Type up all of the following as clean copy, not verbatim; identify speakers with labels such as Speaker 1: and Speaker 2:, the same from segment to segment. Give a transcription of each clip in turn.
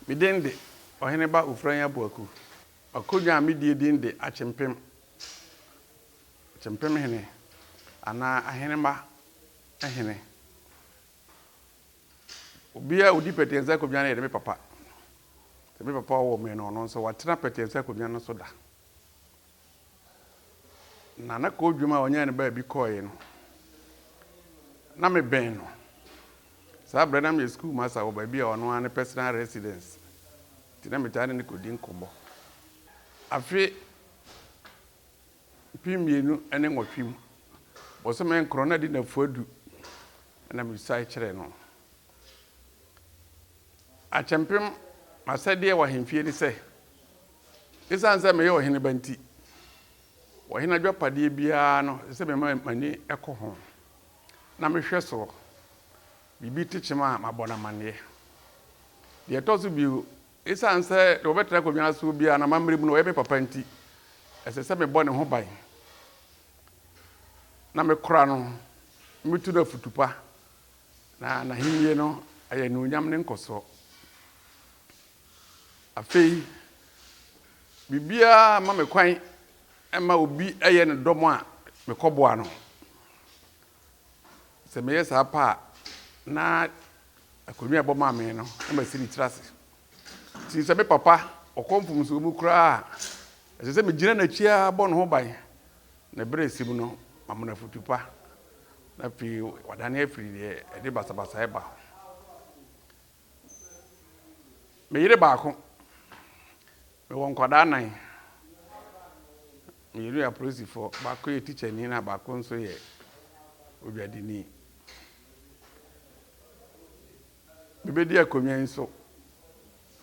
Speaker 1: Midende, Oheneba Ufranya Buaku. Okonya midie dinde achempem. Chempem hene. Ana ahenema ehene. Obia odi petenza ko biana me papa. Se me papa wo me no so watena petenza ko biana so da. Na ko dwuma onya ne ba bi koye no. Na me ben no. Sa brana me school master wo ba bi ono an personal residence. Tina me tane ne kodin kobo. Afi pimienu ene nwotwim. Bo so me krona di na fuadu. Na me sai kire no. Achempem asade wa hemfie ni se. Isanse me ye ohene banti. Ohene adwapade bia no se me mani ekọ ho. Na me hwe so. Bibi tichima mabona mane. De tozu bi isanse de obetra ko bia so bia na mamre mu no ye me papa nti. Ese me bone ho ban. Na me kora no mitu da futupa. Na himye no aye no nyam ne nkoso. Afei bibia ma me kwan ema obi eye ne domo a me koboa no se me yesa pa na akomi aboma me no e ma siri trase ti se me papa okomfum so mu kura se me gina na chia bo no ho ban na bresim no mamuna futupa na fi wadane afiri de basabasa eba me yire baako me won kwada nan me yire aprosi for baako ye teacher ni na baako nso ye obiadini bebe dia komia nso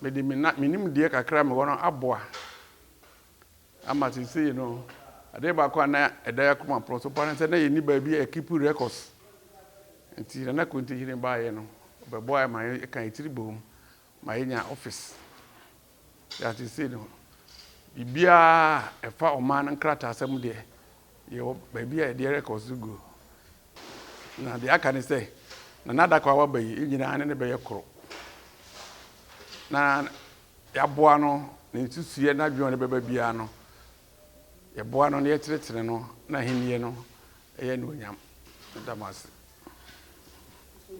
Speaker 1: me de minim die kakra me wono aboa ama sisi no ade baako na edaya kuma proso pa na ye ni ba bi e keep records nti na konti hire ba ye no obebo ay ma e kan itiri bom ma yenya office ya ti see no bibia efa o man nkrata asem de ye ba bia de records go na de aka ni say na nada kwa ba yi nyina ane ne be ye koro na ya boa no ne nsusuye na dwon ne be bia no ye boa no ne ye tiretere no na henie no eye no nyam ndamase